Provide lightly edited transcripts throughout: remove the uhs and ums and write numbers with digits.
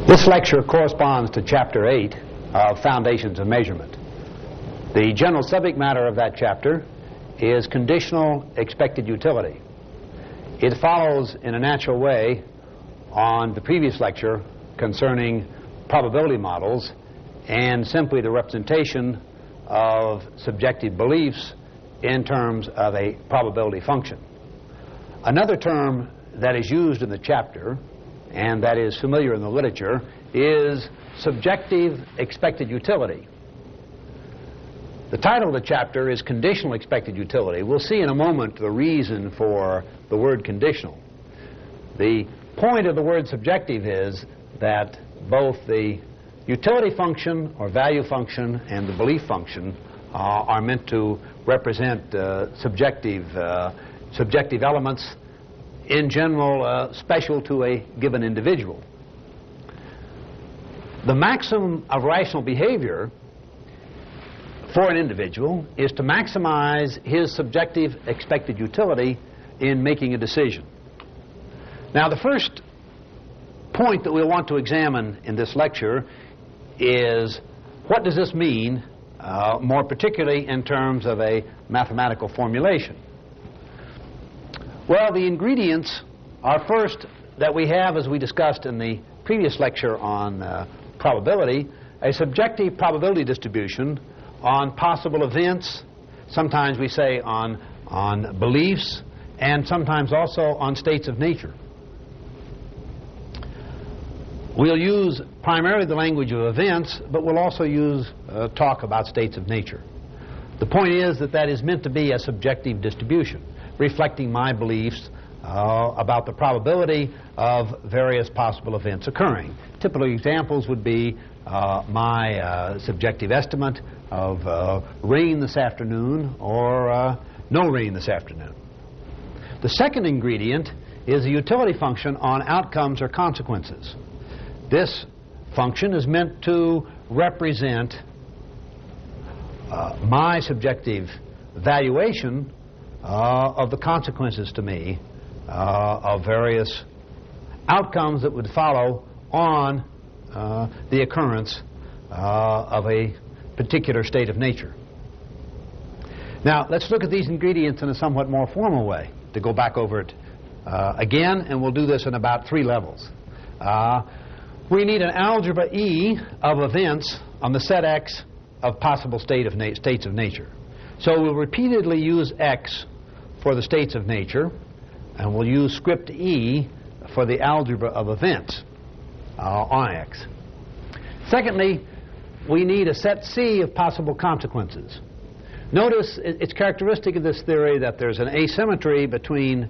This lecture corresponds to Chapter 8 of Foundations of Measurement. The general subject matter of that chapter is conditional expected utility. It follows in a natural way on the previous lecture concerning probability models and simply the representation of subjective beliefs in terms of a probability function. Another term that is used in the chapter and that is familiar in the literature is subjective expected utility. The title of the chapter is Conditional Expected Utility. We'll see in a moment the reason for the word conditional. The point of the word subjective is that both the utility function or value function and the belief function are meant to represent subjective elements, in general special to a given individual. The maximum of rational behavior for an individual is to maximize his subjective expected utility in making a decision. Now, the first point that we'll want to examine in this lecture is what does this mean, more particularly in terms of a mathematical formulation. Well, the ingredients are first that we have, as we discussed in the previous lecture on probability, a subjective probability distribution on possible events, sometimes we say on beliefs, and sometimes also on states of nature. We'll use primarily the language of events, but we'll also use talk about states of nature. The point is that that is meant to be a subjective distribution, reflecting my beliefs about the probability of various possible events occurring. Typical examples would be my subjective estimate of rain this afternoon or no rain this afternoon. The second ingredient is a utility function on outcomes or consequences. This function is meant to represent my subjective valuation of the consequences to me of various outcomes that would follow on the occurrence of a particular state of nature. Now, let's look at these ingredients in a somewhat more formal way, to go back over it again, and we'll do this in about 3 levels. We need an algebra E of events on the set X of possible states of nature. So we'll repeatedly use X for the states of nature, and we'll use script E for the algebra of events on X. Secondly, we need a set C of possible consequences. Notice it's characteristic of this theory that there's an asymmetry between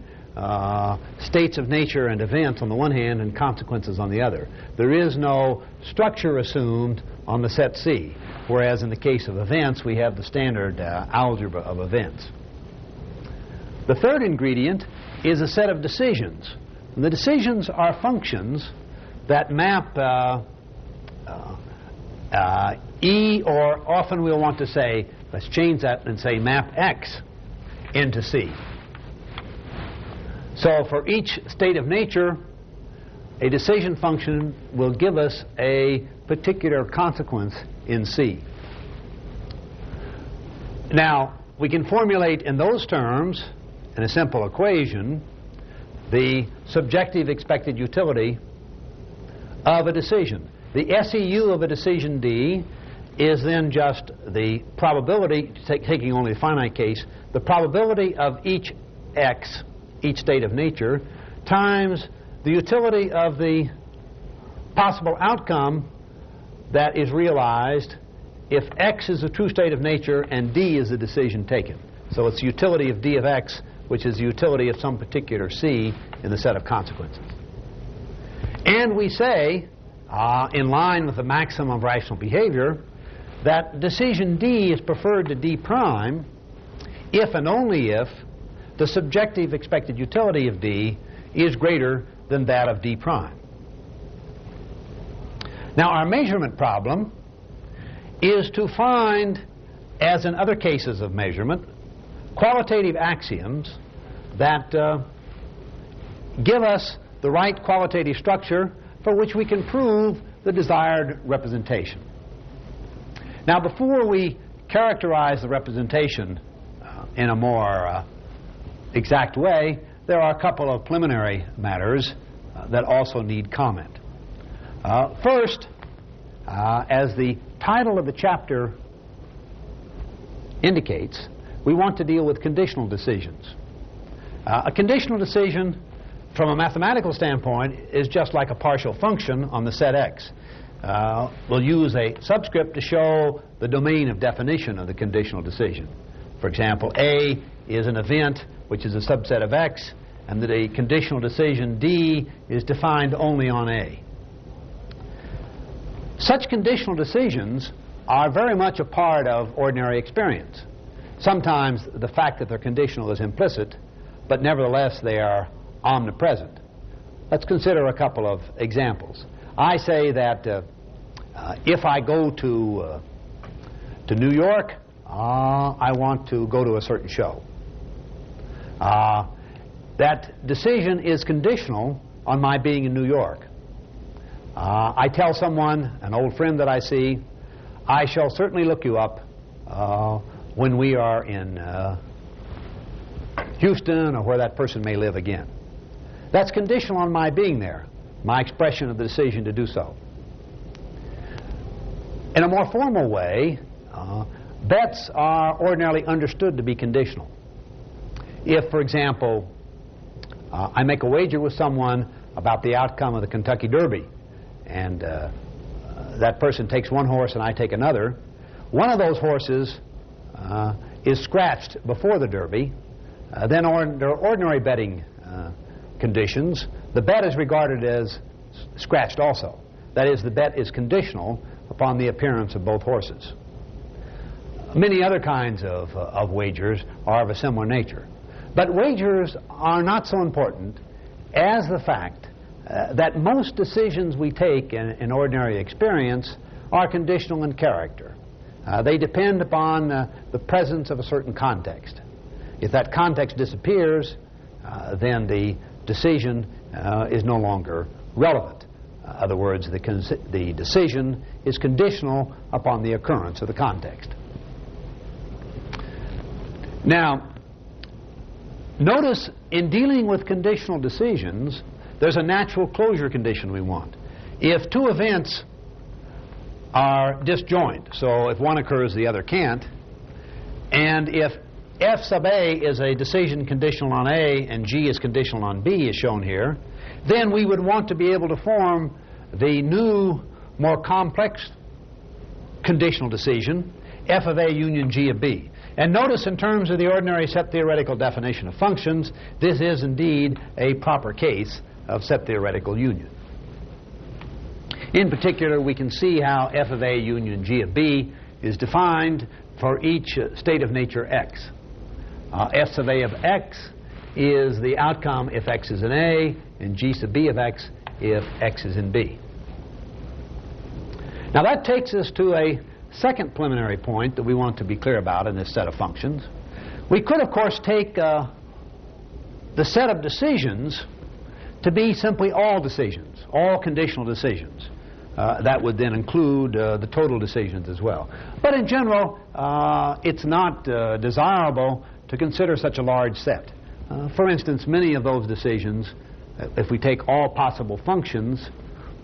states of nature and events on the one hand and consequences on the other. There is no structure assumed on the set C, whereas in the case of events we have the standard algebra of events. The third ingredient is a set of decisions. And the decisions are functions that map E, or often we'll want to say, let's change that and say map X into C. So for each state of nature, a decision function will give us a particular consequence in C. Now, we can formulate in those terms, in a simple equation, the subjective expected utility of a decision. The SEU of a decision D is then just the probability, taking only the finite case, the probability of each X, each state of nature, times the utility of the possible outcome that is realized if X is a true state of nature and D is the decision taken. So it's the utility of D of X, which is the utility of some particular C in the set of consequences. And we say, in line with the maximum of rational behavior, that decision D is preferred to D prime if and only if the subjective expected utility of D is greater than that of D prime. Now, our measurement problem is to find, as in other cases of measurement, qualitative axioms that give us the right qualitative structure for which we can prove the desired representation. Now, before we characterize the representation in a more exact way, there are a couple of preliminary matters that also need comment. First, as the title of the chapter indicates, we want to deal with conditional decisions. A conditional decision, from a mathematical standpoint, is just like a partial function on the set X. We'll use a subscript to show the domain of definition of the conditional decision. For example, A is an event which is a subset of X, and that a conditional decision D is defined only on A. Such conditional decisions are very much a part of ordinary experience. Sometimes the fact that they're conditional is implicit, but nevertheless they are omnipresent. Let's consider a couple of examples. I say that if I go to New York, I want to go to a certain show. That decision is conditional on my being in New York. I tell someone, an old friend that I see, I shall certainly look you up when we are in Houston or where that person may live again. That's conditional on my being there, my expression of the decision to do so. In a more formal way, bets are ordinarily understood to be conditional. If, for example, I make a wager with someone about the outcome of the Kentucky Derby, and that person takes one horse and I take another, one of those horses is scratched before the Derby, then under ordinary betting conditions, the bet is regarded as scratched also. That is, the bet is conditional upon the appearance of both horses. Many other kinds of wagers are of a similar nature. But wagers are not so important as the fact that most decisions we take in ordinary experience are conditional in character. They depend upon the presence of a certain context. If that context disappears, then the decision is no longer relevant. In other words, the decision is conditional upon the occurrence of the context. Now, notice in dealing with conditional decisions, there's a natural closure condition we want. If two events are disjoint, so if one occurs, the other can't, and if F sub A is a decision conditional on A and G is conditional on B, as shown here, then we would want to be able to form the new, more complex conditional decision, F of A union G of B. And notice in terms of the ordinary set theoretical definition of functions, this is indeed a proper case of set theoretical union. In particular, we can see how F of A union G of B is defined for each state of nature X. F sub A of X is the outcome if X is in A, and G sub B of X if X is in B. Now that takes us to a second preliminary point that we want to be clear about in this set of functions. We could, of course, take the set of decisions to be simply all decisions, all conditional decisions. That would then include the total decisions as well. But in general, it's not desirable to consider such a large set. For instance, many of those decisions, if we take all possible functions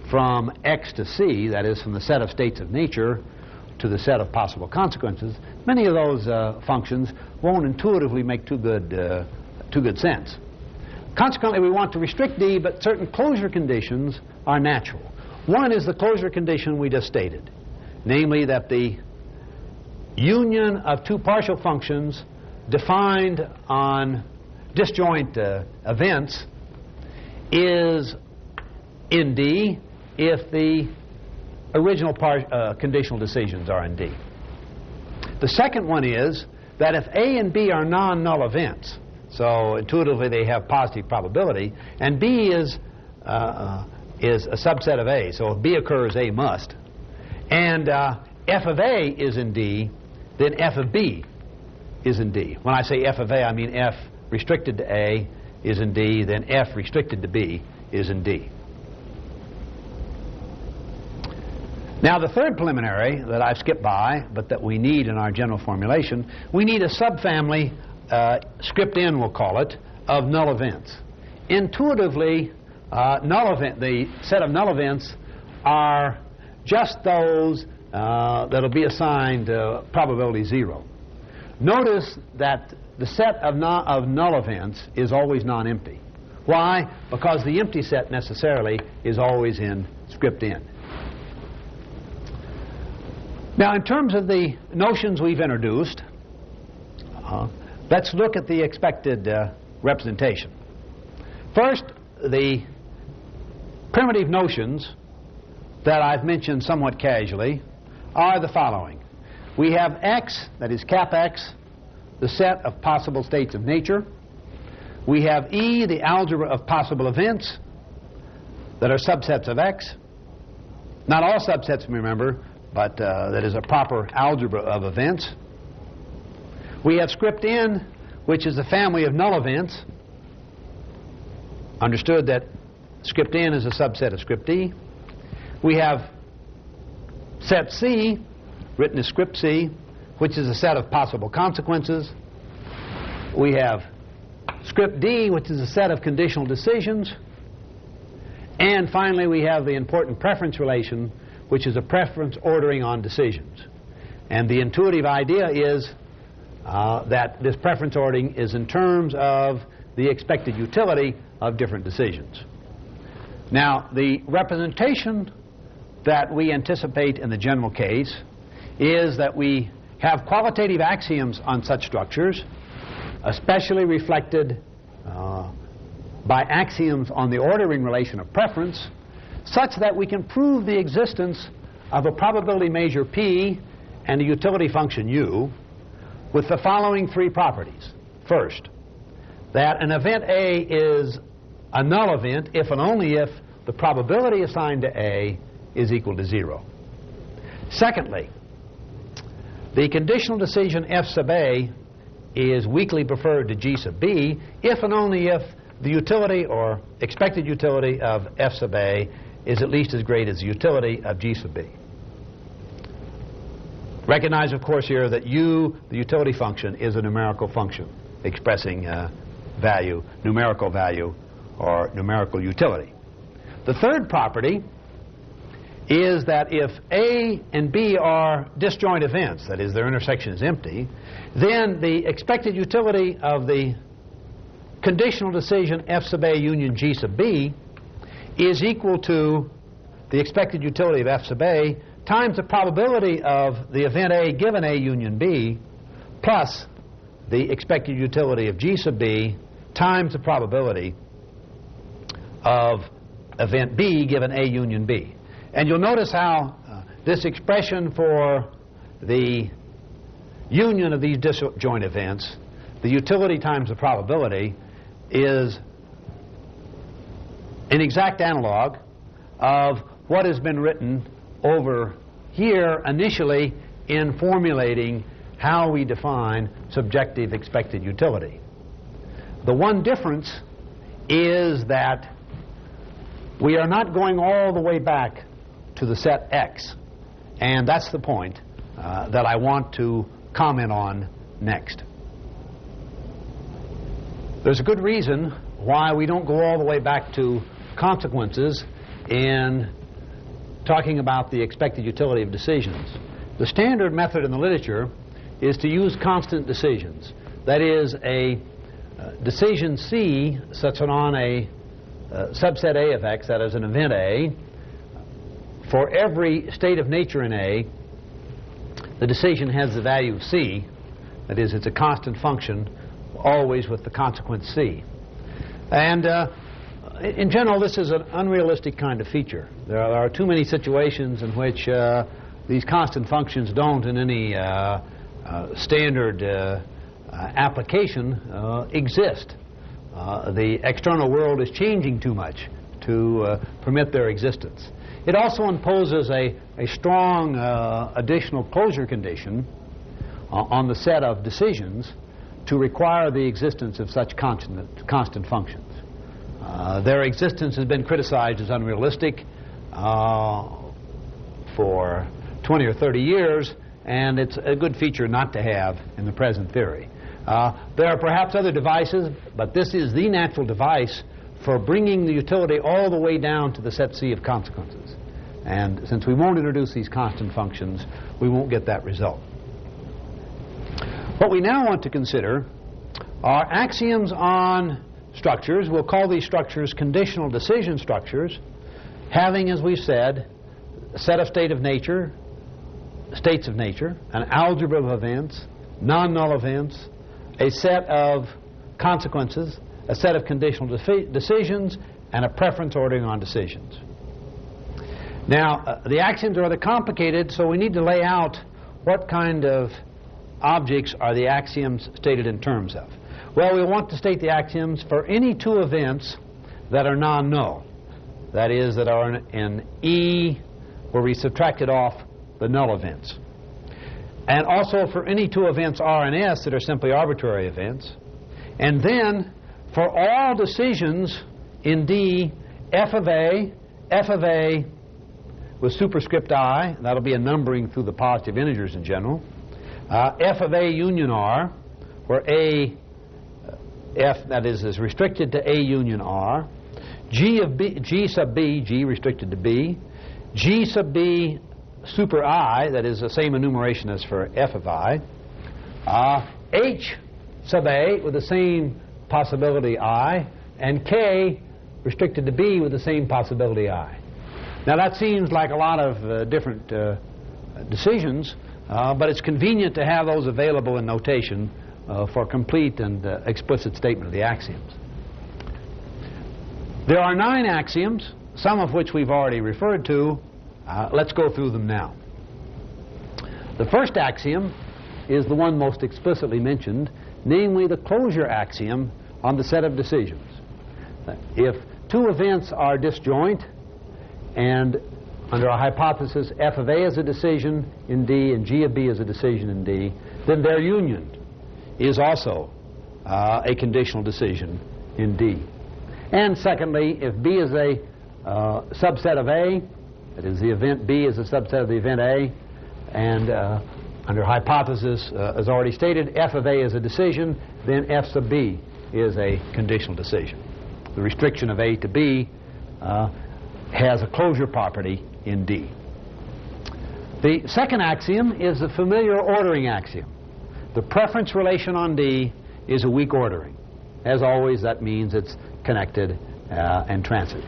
from X to C, that is, from the set of states of nature to the set of possible consequences, many of those functions won't intuitively make too good sense. Consequently, we want to restrict D, but certain closure conditions are natural. One is the closure condition we just stated, namely that the union of two partial functions defined on disjoint events is in D if the original conditional decisions are in D. The second one is that if A and B are non-null events, so intuitively they have positive probability, and B is a subset of A, so if B occurs, A must, and F of A is in D, then F of B is in D. When I say F of A, I mean F restricted to A is in D, then F restricted to B is in D. Now, the third preliminary that I've skipped by, but that we need in our general formulation, we need a subfamily, script N we'll call it, of null events. Intuitively, the set of null events are just those that'll be assigned probability 0. Notice that the set of null events is always non-empty. Why? Because the empty set necessarily is always in script N. Now, in terms of the notions we've introduced, let's look at the expected representation. First, the primitive notions that I've mentioned somewhat casually are the following. We have X, that is cap X, the set of possible states of nature. We have E, the algebra of possible events that are subsets of X. Not all subsets, remember, but that is a proper algebra of events. We have script N, which is a family of null events. Understood that script N is a subset of script E. We have set C, written as script C, which is a set of possible consequences. We have script D, which is a set of conditional decisions. And finally, we have the important preference relation, which is a preference ordering on decisions. And the intuitive idea is that this preference ordering is in terms of the expected utility of different decisions. Now, the representation that we anticipate in the general case is that we have qualitative axioms on such structures, especially reflected by axioms on the ordering relation of preference, such that we can prove the existence of a probability measure P and a utility function U with the following three properties. First, that an event A is a null event if and only if the probability assigned to A is equal to 0. Secondly, the conditional decision F sub A is weakly preferred to G sub B if and only if the utility or expected utility of F sub A is at least as great as the utility of G sub B. Recognize, of course, here that U, the utility function, is a numerical function expressing value, numerical value, or numerical utility. The third property is that if A and B are disjoint events, that is, their intersection is empty, then the expected utility of the conditional decision F sub A union G sub B is equal to the expected utility of F sub A times the probability of the event A given A union B plus the expected utility of G sub B times the probability of event B given A union B. And you'll notice how this expression for the union of these disjoint events, the utility times the probability, is an exact analog of what has been written over here initially in formulating how we define subjective expected utility. The one difference is that we are not going all the way back to the set X, and that's the point that I want to comment on next. There's a good reason why we don't go all the way back to consequences in talking about the expected utility of decisions. The standard method in the literature is to use constant decisions. That is, a decision C such on a subset A of X, that is an event A. For every state of nature in A, the decision has the value of C. That is, it's a constant function, always with the consequence C. And in general, this is an unrealistic kind of feature. There are too many situations in which these constant functions don't, in any standard application, exist. The external world is changing too much to permit their existence. It also imposes a strong additional closure condition on the set of decisions to require the existence of such constant functions. Their existence has been criticized as unrealistic for for 20 or 30 years, and it's a good feature not to have in the present theory. There are perhaps other devices, but this is the natural device for bringing the utility all the way down to the set C of consequences. And since we won't introduce these constant functions, we won't get that result. What we now want to consider are axioms on structures. We'll call these structures conditional decision structures, having, as we've said, a set of states of nature, an algebra of events, non-null events, a set of consequences, a set of conditional decisions, and a preference ordering on decisions. Now, the axioms are rather complicated, so we need to lay out what kind of objects are the axioms stated in terms of. Well, we want to state the axioms for any two events that are non-null. That is, that are in E where we subtracted off the null events. And also for any two events R and S that are simply arbitrary events. And then for all decisions in D, f of A with superscript I, that'll be a numbering through the positive integers in general, f of A union R, where f, that is restricted to A union R, G sub B, G restricted to B, G sub B super I, that is the same enumeration as for f of I, H sub A with the same possibility I, and K restricted to B with the same possibility I. Now that seems like a lot of different decisions, but it's convenient to have those available in notation for complete and explicit statement of the axioms. There are 9 axioms, some of which we've already referred to. Let's go through them now. The first axiom is the one most explicitly mentioned, namely the closure axiom on the set of decisions. If two events are disjoint, and under a hypothesis f of A is a decision in D and G of B is a decision in D, then their union is also a conditional decision in D. And secondly, if B is a subset of A, that is, the event B is a subset of the event A, and under hypothesis, as already stated, f of A is a decision, then f sub B is a conditional decision. The restriction of A to B has a closure property in D. The second axiom is the familiar ordering axiom. The preference relation on D is a weak ordering. As always, that means it's connected and transitive.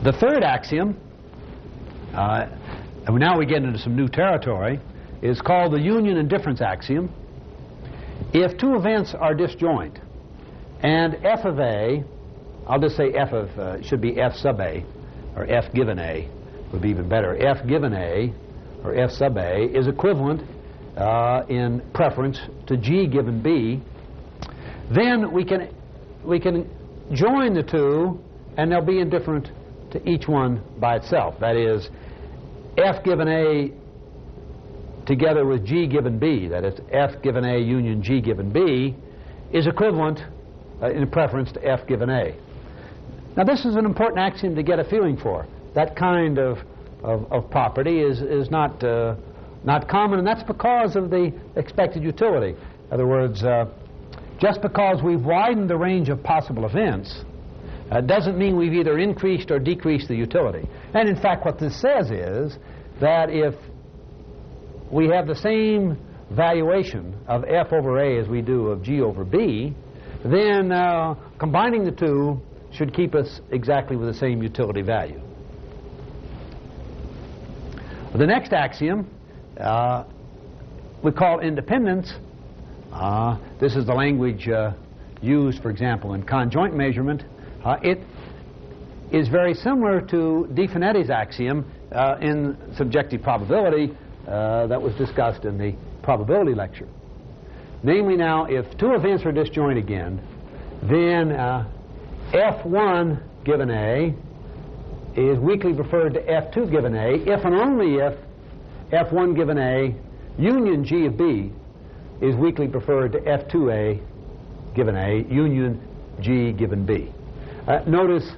The third axiom, and now we get into some new territory, is called the union and difference axiom. If two events are disjoint and f of A, I'll just say f of, it should be f sub A, or f given A would be even better. F given A, or f sub A, is equivalent in preference to G given B, then we can join the two and they'll be indifferent to each one by itself. That is, f given A together with G given B, that is, f given A union G given B, is equivalent in preference to f given A. Now this is an important axiom to get a feeling for. That kind of property is not common, and that's because of the expected utility. In other words, just because we've widened the range of possible events doesn't mean we've either increased or decreased the utility. And in fact, what this says is that if we have the same valuation of f over A as we do of G over B, then combining the two should keep us exactly with the same utility value. The next axiom we call independence. This is the language used, for example, in conjoint measurement. It is very similar to Di Finetti's axiom in subjective probability that was discussed in the probability lecture. Namely now, if two events are disjoint again, then F1 given A is weakly preferred to F2 given A if and only if F1 given A union G of B is weakly preferred to F2A given A union G given B. Notice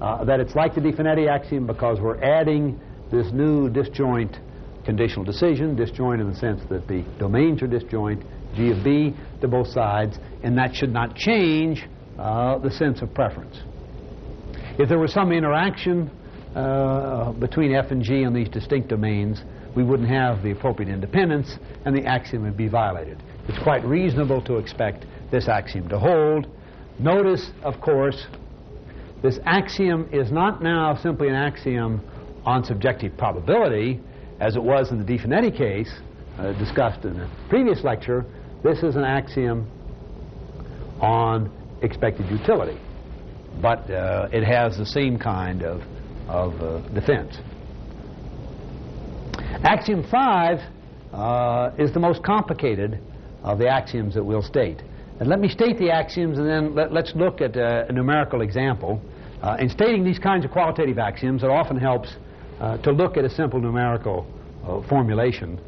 that it's like the Di Finetti axiom because we're adding this new disjoint conditional decision, disjoint in the sense that the domains are disjoint, G of B to both sides, and that should not change the sense of preference. If there was some interaction between F and G on these distinct domains, we wouldn't have the appropriate independence, and the axiom would be violated. It's quite reasonable to expect this axiom to hold. Notice, of course, this axiom is not now simply an axiom on subjective probability, as it was in the Di Finetti case discussed in the previous lecture. This is an axiom on expected utility, but it has the same kind of defense. Axiom 5 is the most complicated of the axioms that we'll state. And let me state the axioms, and then let's look at a numerical example. In stating these kinds of qualitative axioms, it often helps to look at a simple numerical formulation,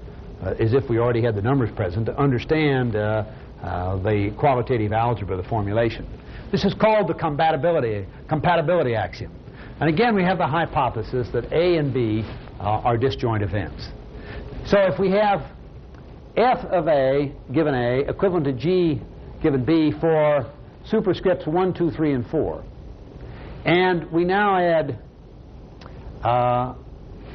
as if we already had the numbers present, to understand the qualitative algebra of the formulation. This is called the compatibility axiom. And again, we have the hypothesis that A and B are disjoint events. So if we have F of A given A equivalent to G given B for superscripts 1, 2, 3, and 4, and we now add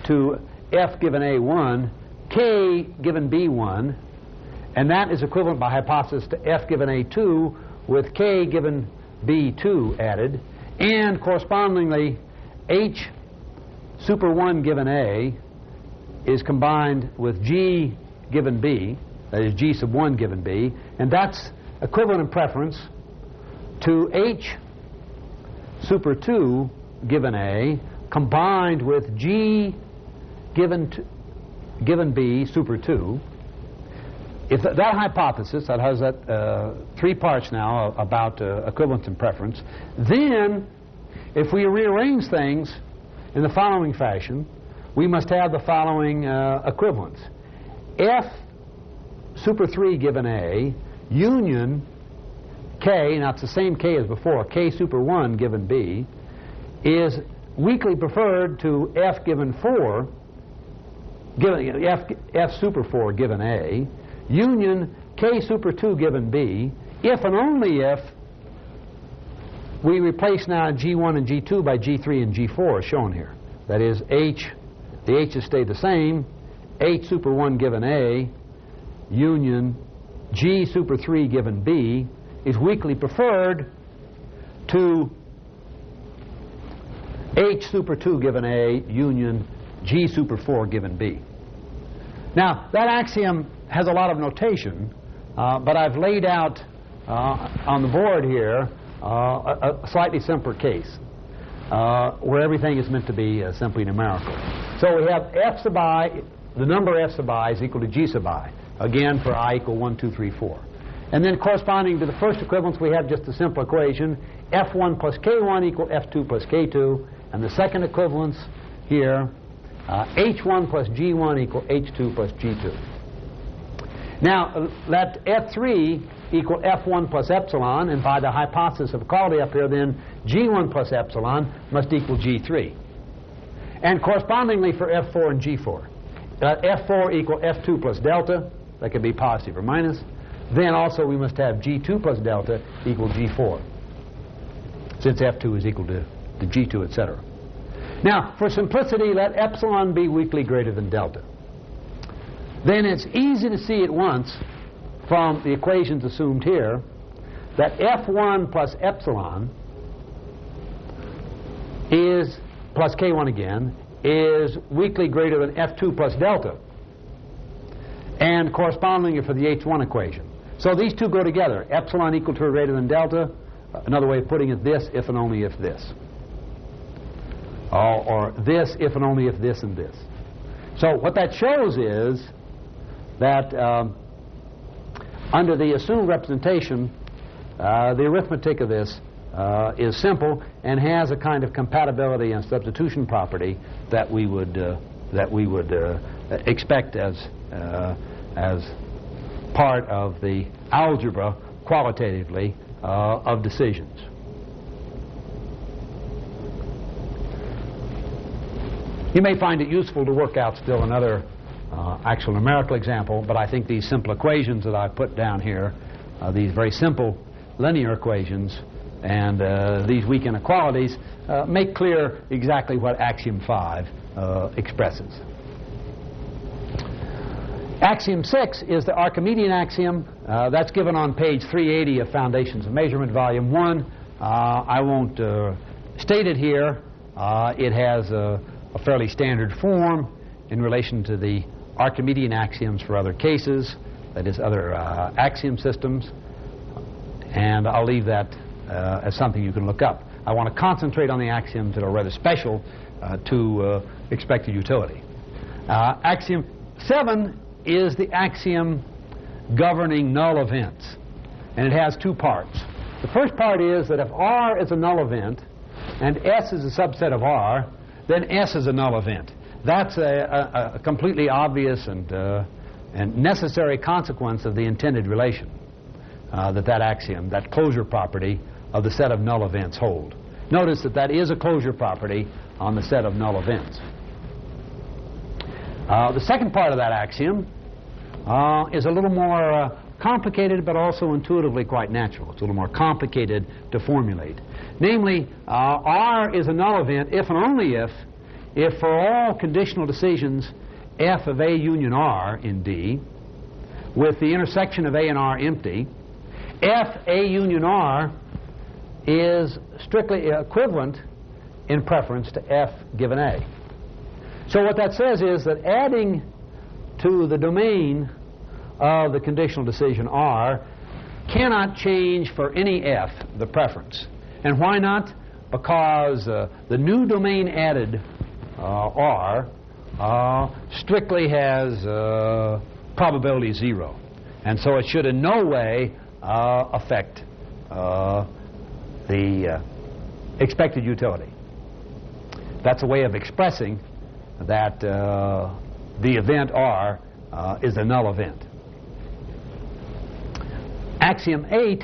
to F given A1 K given B1, and that is equivalent by hypothesis to F given A2 with K given B2 added, and correspondingly H super 1 given A is combined with G given B, that is G sub 1 given B, and that's equivalent in preference to H super 2 given A combined with G given B super 2. If that hypothesis, that has that 3 parts now about equivalence and preference, then if we rearrange things in the following fashion, we must have the following equivalence. F super 3 given A union K, now it's the same K as before, K super 1 given B, is weakly preferred to F given 4, F super 4 given A, union K super 2 given B, if and only if we replace now G1 and G2 by G3 and G4 as shown here. That is, the H's stay the same, H super 1 given A, union G super 3 given B is weakly preferred to H super 2 given A, union G super 4 given B. Now, that axiom has a lot of notation, but I've laid out on the board here a slightly simpler case where everything is meant to be simply numerical. So we have F sub I, the number F sub I is equal to G sub I, again for I equal 1, 2, 3, 4. And then corresponding to the first equivalence, we have just a simple equation, F1 plus K1 equal F2 plus K2, and the second equivalence here, H1 plus G1 equal H2 plus G2. Now, let F3 equal F1 plus epsilon, and by the hypothesis of equality up here, then G1 plus epsilon must equal G3. And correspondingly for F4 and G4, F4 equal F2 plus delta, that could be positive or minus. Then also we must have G2 plus delta equal G4, since F2 is equal to G2, etc. Now, for simplicity, let epsilon be weakly greater than delta. Then it's easy to see at once from the equations assumed here that F1 plus epsilon is, plus K1 again, is weakly greater than F2 plus delta, and correspondingly for the H1 equation. So these two go together, epsilon equal to or greater than delta. Another way of putting it, this if and only if this. Or this if and only if this and this. So what that shows is that under the assumed representation, the arithmetic of this is simple and has a kind of compatibility and substitution property that we would expect as part of the algebra qualitatively of decisions. You may find it useful to work out still another actual numerical example, but I think these simple equations that I put down here, these very simple linear equations and these weak inequalities make clear exactly what Axiom 5 expresses. Axiom 6 is the Archimedean axiom. That's given on page 380 of Foundations of Measurement, Volume 1. I won't state it here. It has a fairly standard form in relation to the Archimedean axioms for other cases, that is, other axiom systems. And I'll leave that as something you can look up. I want to concentrate on the axioms that are rather special to expected utility. Axiom 7 is the axiom governing null events, and it has two parts. The first part is that if R is a null event and S is a subset of R, then S is a null event. That's a completely obvious and necessary consequence of the intended relation that axiom, that closure property of the set of null events hold. Notice that that is a closure property on the set of null events. The second part of that axiom is a little more complicated, but also intuitively quite natural. It's a little more complicated to formulate. Namely, R is a null event if and only if for all conditional decisions F of A union R in D, with the intersection of A and R empty, F A union R is strictly equivalent in preference to F given A. So what that says is that adding to the domain of the conditional decision R cannot change for any F the preference. And why not? Because the new domain added, R, strictly has probability 0. And so it should in no way affect the expected utility. That's a way of expressing that the event R is a null event. Axiom 8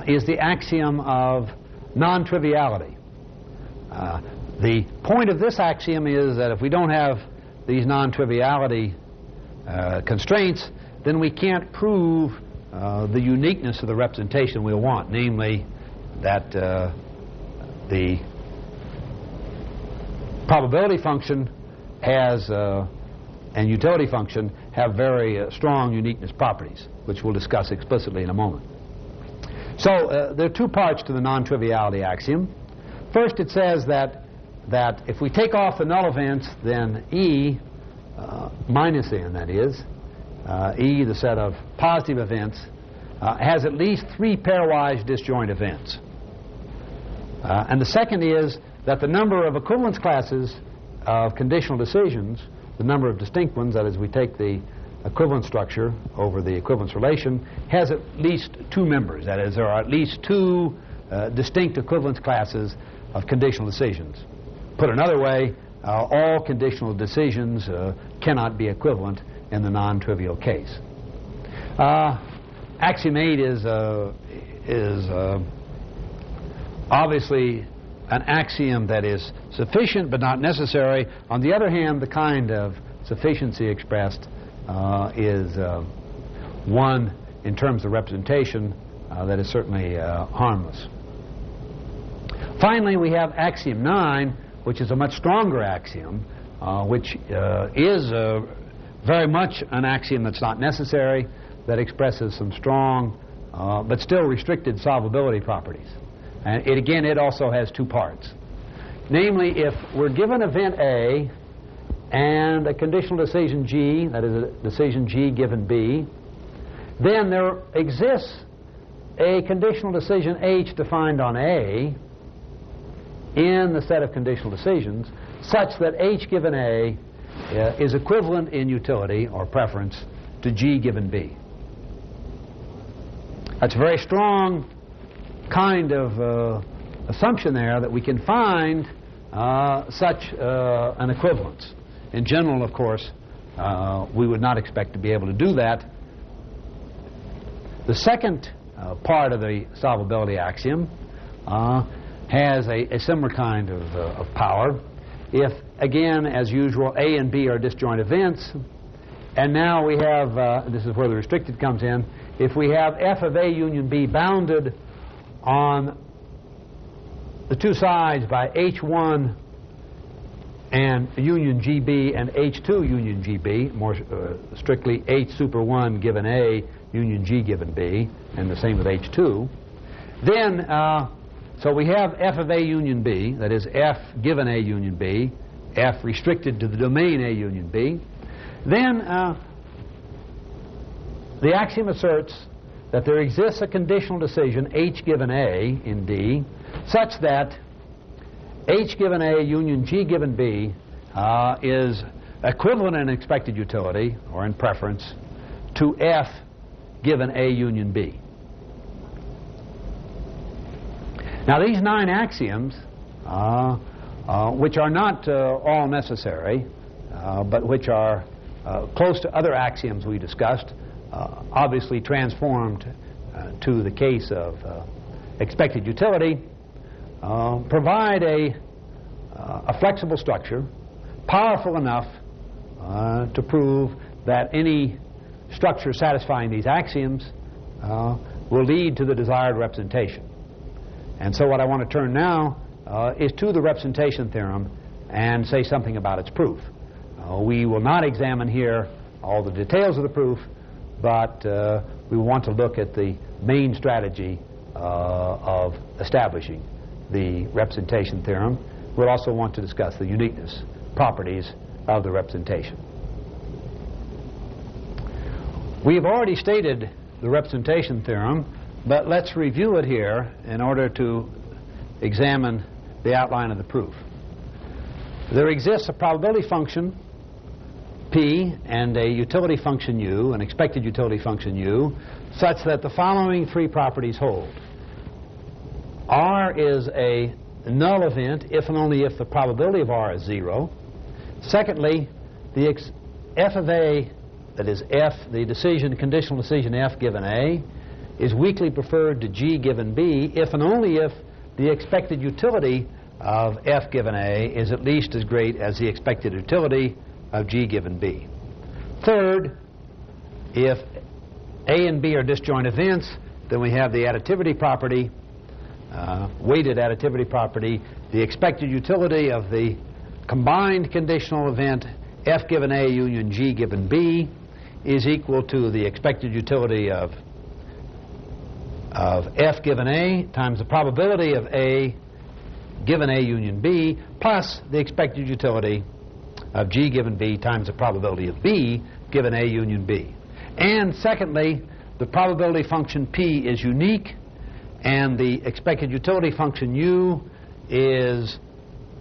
is the axiom of non-triviality. The point of this axiom is that if we don't have these non-triviality constraints, then we can't prove the uniqueness of the representation we want, namely that the probability function has and utility function have very strong uniqueness properties, which we'll discuss explicitly in a moment. So there are two parts to the non-triviality axiom. First, it says that if we take off the null events, then E minus N, that is, E, the set of positive events, has at least 3 pairwise disjoint events. And the second is that the number of equivalence classes of conditional decisions, the number of distinct ones, that is, we take the equivalence structure over the equivalence relation, has at least 2 members. That is, there are at least 2 distinct equivalence classes of conditional decisions. Put another way, all conditional decisions cannot be equivalent in the non-trivial case. Axiom 8 is obviously an axiom that is sufficient but not necessary. On the other hand, the kind of sufficiency expressed is one in terms of representation that is certainly harmless. Finally, we have axiom 9, which is a much stronger axiom, which is very much an axiom that's not necessary, that expresses some strong but still restricted solvability properties. And it also has 2 parts. Namely, if we're given event A and a conditional decision G, that is a decision G given B, then there exists a conditional decision H defined on A in the set of conditional decisions such that H given A is equivalent in utility or preference to G given B. That's a very strong kind of assumption there that we can find such an equivalence. In general, of course, we would not expect to be able to do that. The second part of the solvability axiom has a similar kind of power. if, again, as usual, A and B are disjoint events. And now we have, this is where the restricted comes in, if we have f of A union B bounded on the two sides by H1 and union GB and H2 union GB, more strictly H super 1 given A union G given B, and the same with H2, then, so we have f of A union B, that is f given A union B, f restricted to the domain A union B. Then the axiom asserts that there exists a conditional decision H given A in D such that H given A union G given B is equivalent in expected utility, or in preference, to F given A union B. Now these 9 axioms, which are not all necessary, but which are close to other axioms we discussed, obviously transformed to the case of expected utility, provide a flexible structure powerful enough to prove that any structure satisfying these axioms will lead to the desired representation. And so what I want to turn now is to the representation theorem and say something about its proof. We will not examine here all the details of the proof, but we want to look at the main strategy of establishing the representation theorem. We'll also want to discuss the uniqueness properties of the representation. We have already stated the representation theorem, but let's review it here in order to examine the outline of the proof. There exists a probability function P and a utility function U, an expected utility function U, such that the following 3 properties hold. R is a null event if and only if the probability of R is 0. Secondly, the f of A, that is F, the decision, conditional decision F given A, is weakly preferred to G given B if and only if the expected utility of F given A is at least as great as the expected utility of G given B. Third, if A and B are disjoint events, then we have the additivity property, weighted additivity property. The expected utility of the combined conditional event F given A union G given B is equal to the expected utility of F given A times the probability of A given A union B plus the expected utility of G given B times the probability of B given A union B. And secondly, the probability function P is unique, and the expected utility function U is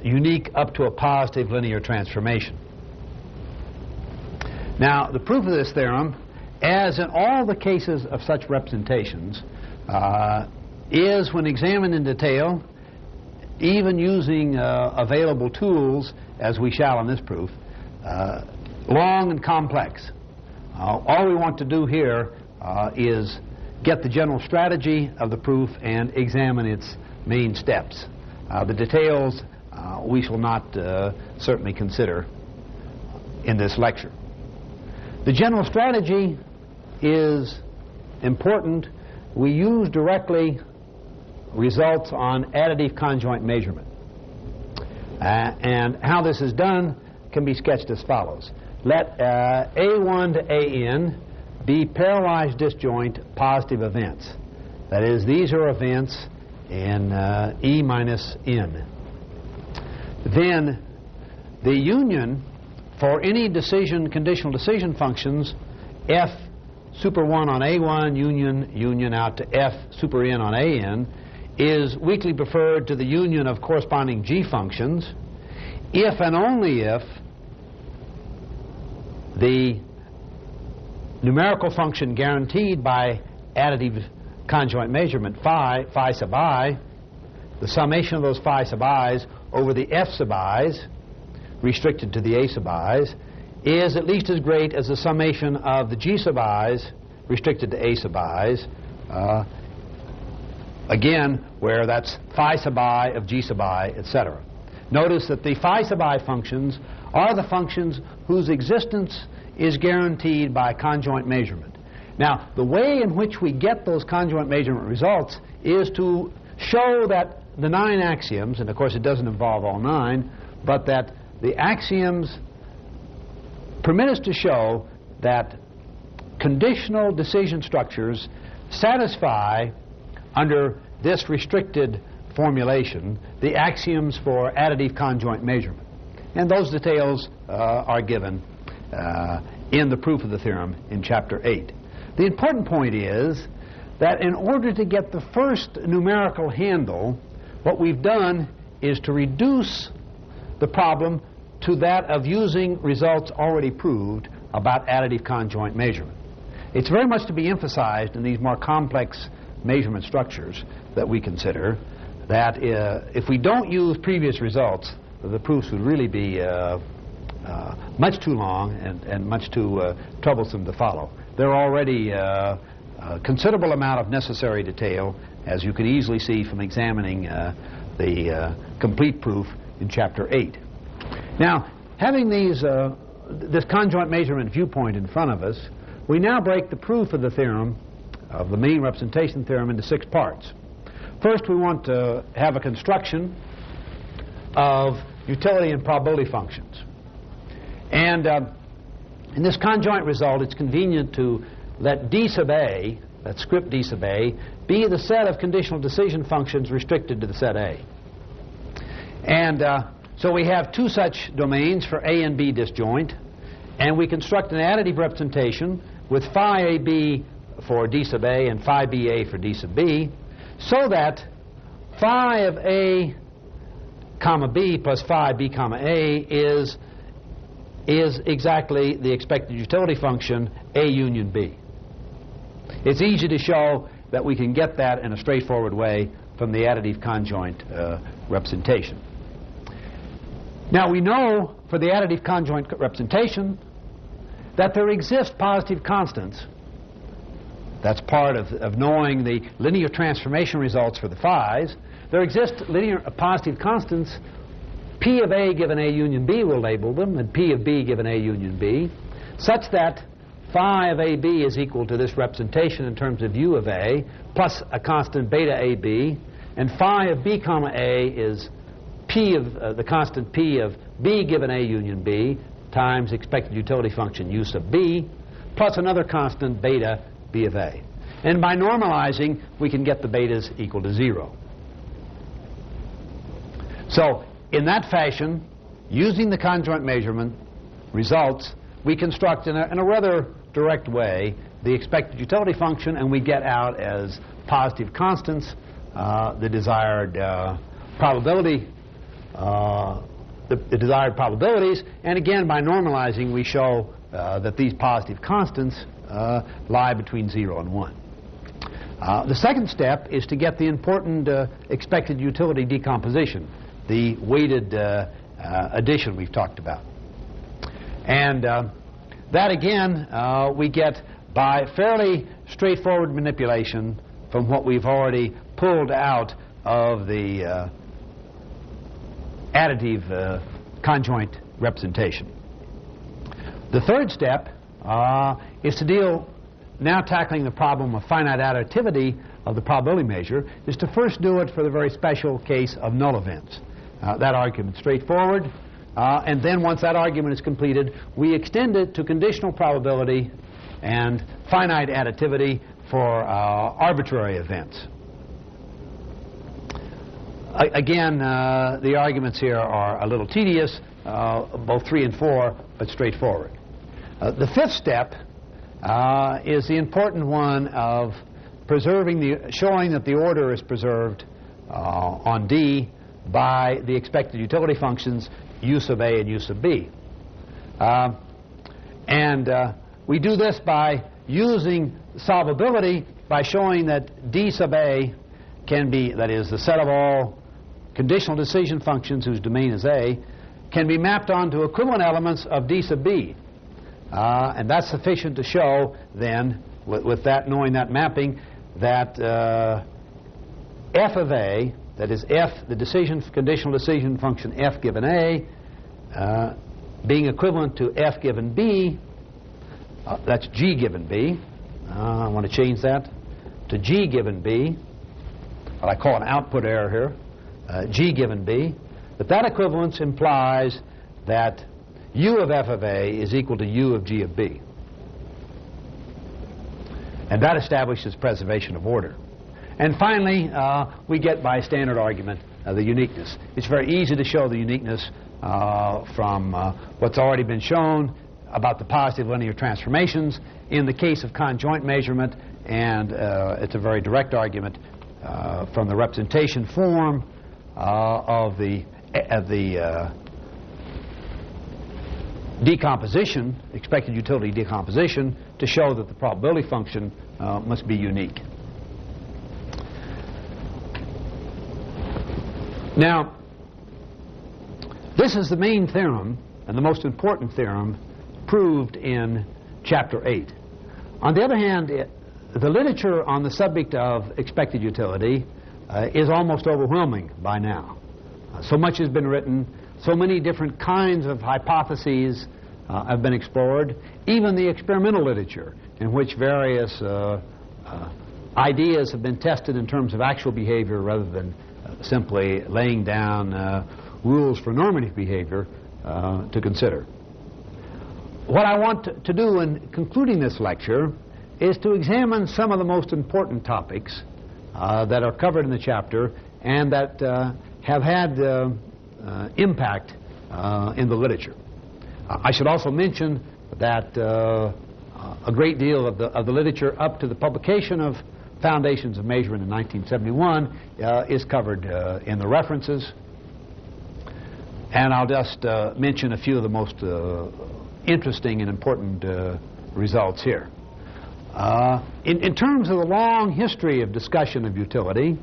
unique up to a positive linear transformation. Now, the proof of this theorem, as in all the cases of such representations, is, when examined in detail, even using available tools, as we shall in this proof, long and complex. All we want to do here is get the general strategy of the proof and examine its main steps. The details we shall not certainly consider in this lecture. The general strategy is important. We use directly results on additive conjoint measurement. And how this is done can be sketched as follows. Let A1 to AN be pairwise disjoint positive events. That is, these are events in E minus N. Then the union for any conditional decision functions, F super 1 on A1 union out to F super N on AN, is weakly preferred to the union of corresponding G functions if and only if the numerical function guaranteed by additive conjoint measurement phi sub I, the summation of those phi sub i's over the F sub i's restricted to the A sub i's is at least as great as the summation of the G sub i's restricted to A sub i's, again, where that's phi sub I of G sub I, etc. Notice that the phi sub I functions are the functions whose existence is guaranteed by conjoint measurement. Now, the way in which we get those conjoint measurement results is to show that the 9 axioms, and of course it doesn't involve all 9, but that the axioms permit us to show that conditional decision structures satisfy, under this restricted formulation, the axioms for additive conjoint measurement. And those details are given in the proof of the theorem in Chapter 8. The important point is that in order to get the first numerical handle, what we've done is to reduce the problem to that of using results already proved about additive conjoint measurement. It's very much to be emphasized in these more complex measurement structures that we consider that if we don't use previous results, the proofs would really be much too long and much too troublesome to follow. There are already a considerable amount of necessary detail, as you can easily see from examining the complete proof in Chapter 8. Now, having this conjoint measurement viewpoint in front of us, we now break the proof of the theorem, of the mean representation theorem, into 6 parts. First, we want to have a construction of utility and probability functions. And in this conjoint result, it's convenient to let D sub A, that script D sub A, be the set of conditional decision functions restricted to the set A. And so we have 2 such domains for A and B disjoint, and we construct an additive representation with phi AB for D sub A and phi BA for D sub B, so that phi of A comma B plus phi B comma A is exactly the expected utility function A union B. It's easy to show that we can get that in a straightforward way from the additive conjoint representation. Now, we know for the additive conjoint representation that there exist positive constants. That's part of knowing the linear transformation results for the phis. There exist linear positive constants, P of A given A union B, we'll label them, and P of B given A union B, such that phi of AB is equal to this representation in terms of U of A, plus a constant beta AB, and phi of B comma A is P of the constant P of B given A union B times expected utility function U sub B, plus another constant beta B of A. And by normalizing, we can get the betas equal to 0. So, in that fashion, using the conjoint measurement results, we construct in a rather direct way the expected utility function, and we get out as positive constants the desired probability, the desired probabilities, and again, by normalizing, we show that these positive constants lie between 0 and 1. The second step is to get the important expected utility decomposition, the weighted addition we've talked about. And that again we get by fairly straightforward manipulation from what we've already pulled out of the additive conjoint representation. The third step is to deal, now tackling the problem of finite additivity of the probability measure, is to first do it for the very special case of null events. That argument is straightforward, and then once that argument is completed, we extend it to conditional probability and finite additivity for arbitrary events. Again, the arguments here are a little tedious, both 3 and 4, but straightforward. The fifth step is the important one of showing that the order is preserved on D by the expected utility functions U sub A and U sub B. We do this by using solvability by showing that D sub A can be, that is, the set of all conditional decision functions whose domain is A, can be mapped onto equivalent elements of D sub B. And that's sufficient to show, then, with that, knowing that mapping, that f of A that is f, the conditional decision function f given a, being equivalent to f given b, that's g given b. I want to change that to g given b, what I call an output error here, g given b. But that equivalence implies that u of f of a is equal to u of g of b. And that establishes preservation of order. And finally, we get by standard argument the uniqueness. It's very easy to show the uniqueness from what's already been shown about the positive linear transformations in the case of conjoint measurement, and it's a very direct argument from the representation form of the decomposition, expected utility decomposition, to show that the probability function must be unique. Now, this is the main theorem and the most important theorem proved in Chapter 8. On the other hand, the literature on the subject of expected utility is almost overwhelming by now. So much has been written, so many different kinds of hypotheses have been explored, even the experimental literature in which various ideas have been tested in terms of actual behavior rather than simply laying down rules for normative behavior to consider. What I want to do in concluding this lecture is to examine some of the most important topics that are covered in the chapter and that have had impact in the literature. I should also mention that a great deal of the literature up to the publication of Foundations of Measurement in 1971 is covered in the references. And I'll just mention a few of the most interesting and important results here. In terms of the long history of discussion of utility,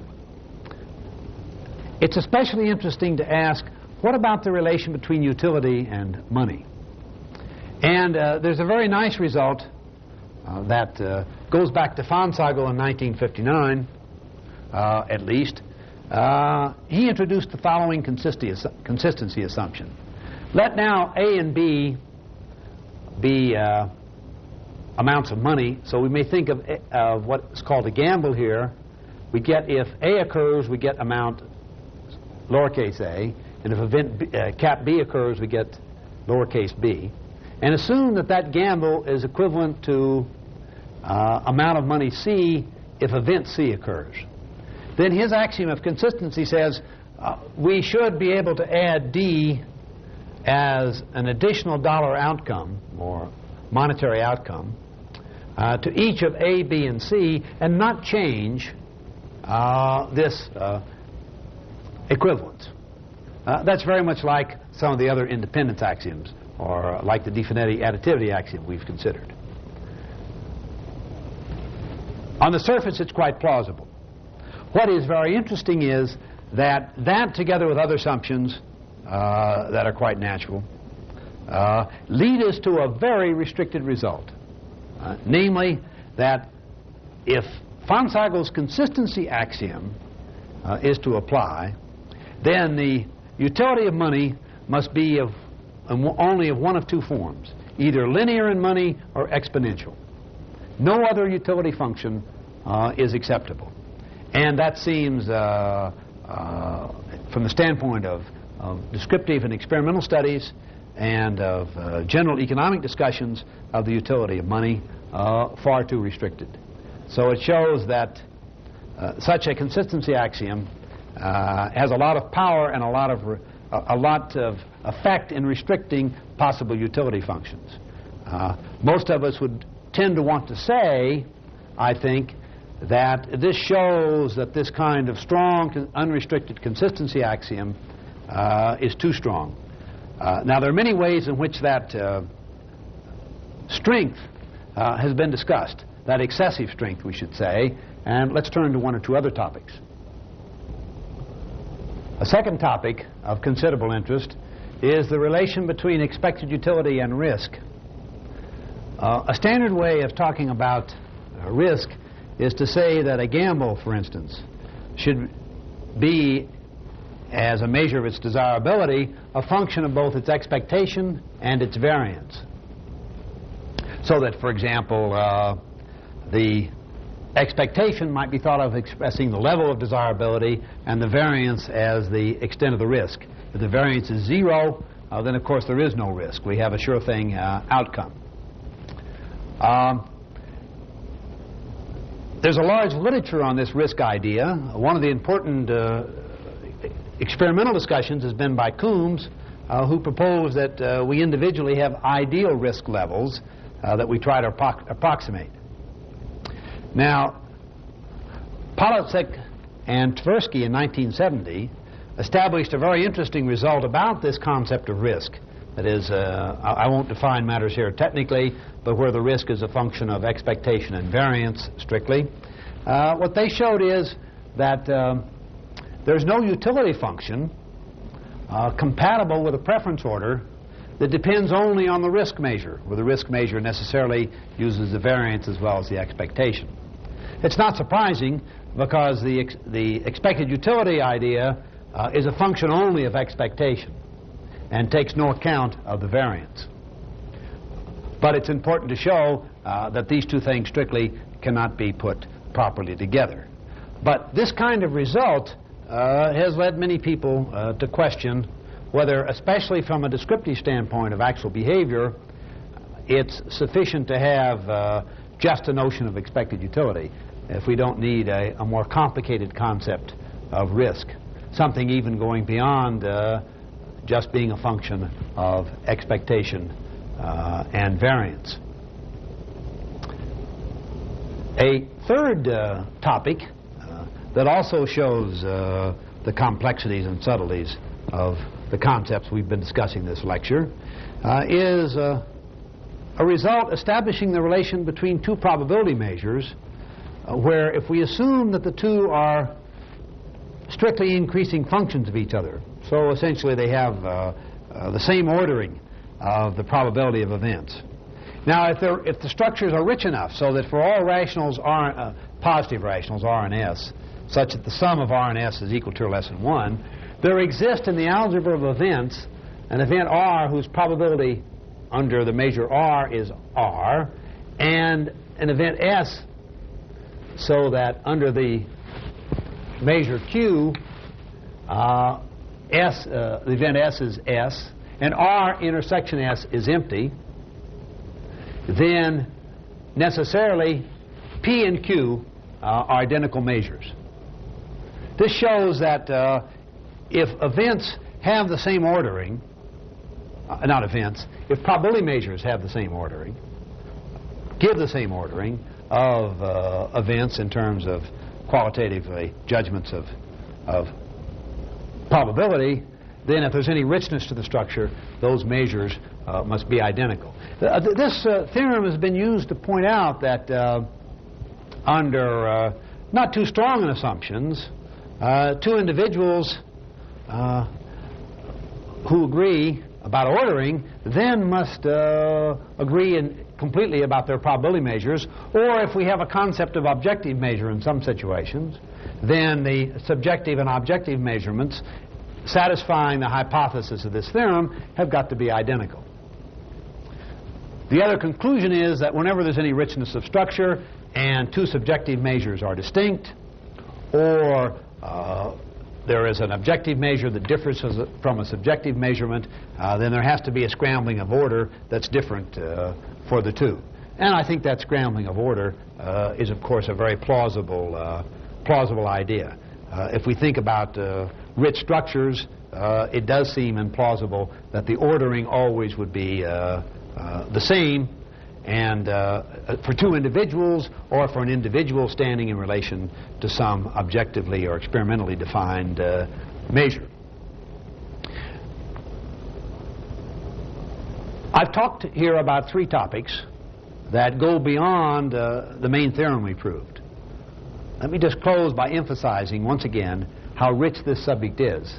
it's especially interesting to ask, what about the relation between utility and money? And there's a very nice result that goes back to Fonsagel in 1959, at least. He introduced the following consistency assumption. Let now A and B be amounts of money, so we may think of what's called a gamble here. We get, if A occurs, we get amount lowercase a, and if event cap B occurs, we get lowercase b. And assume that that gamble is equivalent to amount of money C if event C occurs. Then his axiom of consistency says we should be able to add D as an additional dollar outcome, or monetary outcome, to each of A, B, and C, and not change this equivalence. That's very much like some of the other independence axioms, or like the Di-Finetti additivity axiom we've considered. On the surface, it's quite plausible. What is very interesting is that together with other assumptions that are quite natural, lead us to a very restricted result. Namely, that if Fonsagel's consistency axiom is to apply, then the utility of money must be only of one of two forms, either linear in money or exponential. No other utility function is acceptable. And that seems, from the standpoint of descriptive and experimental studies and of general economic discussions of the utility of money, far too restricted. So it shows that such a consistency axiom has a lot of power and a lot of effect in restricting possible utility functions. Most of us would tend to want to say, I think, that this shows that this kind of strong, unrestricted consistency axiom is too strong. Now, there are many ways in which that strength has been discussed, that excessive strength, we should say, and let's turn to one or two other topics. A second topic of considerable interest is the relation between expected utility and risk. A standard way of talking about risk is to say that a gamble, for instance, should be, as a measure of its desirability, a function of both its expectation and its variance. So that, for example, the expectation might be thought of expressing the level of desirability and the variance as the extent of the risk. If the variance is 0, then of course there is no risk. We have a sure thing outcome. There's a large literature on this risk idea. One of the important experimental discussions has been by Coombs, who proposed that we individually have ideal risk levels that we try to approximate. Now, Polacek and Tversky in 1970 established a very interesting result about this concept of risk. That is, I won't define matters here technically, but where the risk is a function of expectation and variance strictly. What they showed is that there's no utility function compatible with a preference order that depends only on the risk measure, where the risk measure necessarily uses the variance as well as the expectation. It's not surprising, because the expected utility idea is a function only of expectation and takes no account of the variance. But it's important to show that these two things strictly cannot be put properly together. But this kind of result has led many people to question whether, especially from a descriptive standpoint of actual behavior, it's sufficient to have just a notion of expected utility, if we don't need a more complicated concept of risk, something even going beyond just being a function of expectation and variance. A third topic that also shows the complexities and subtleties of the concepts we've been discussing this lecture is a result establishing the relation between two probability measures, where if we assume that the two are strictly increasing functions of each other, so essentially they have the same ordering of the probability of events. Now, if the structures are rich enough so that for all rationals, positive rationals, R and S, such that the sum of R and S is equal to or less than 1, there exists in the algebra of events an event R whose probability under the measure R is R, and an event S so that under the measure Q, the event S is S, and R intersection S is empty, then necessarily P and Q are identical measures. This shows that if events have the same ordering, if probability measures have the same ordering, give the same ordering of events in terms of qualitatively judgments of probability, then if there's any richness to the structure, those measures must be identical. This theorem has been used to point out that under not too strong an assumptions, two individuals who agree about ordering then must agree completely about their probability measures, or if we have a concept of objective measure in some situations, then the subjective and objective measurements satisfying the hypothesis of this theorem have got to be identical. The other conclusion is that whenever there's any richness of structure and two subjective measures are distinct, or there is an objective measure that differs from a subjective measurement, then there has to be a scrambling of order that's different for the two. And I think that scrambling of order is, of course, a very plausible idea. If we think about rich structures, it does seem implausible that the ordering always would be the same, and for two individuals, or for an individual standing in relation to some objectively or experimentally defined measure. I've talked here about three topics that go beyond the main theorem we proved. Let me just close by emphasizing once again how rich this subject is.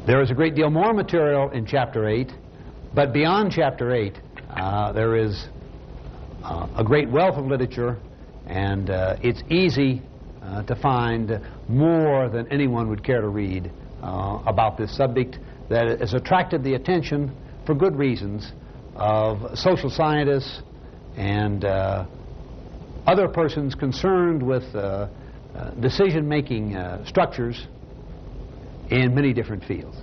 There is a great deal more material in Chapter 8, but beyond Chapter 8, there is a great wealth of literature, and it's easy to find more than anyone would care to read about this subject that has attracted the attention, for good reasons, of social scientists and other persons concerned with decision-making structures in many different fields.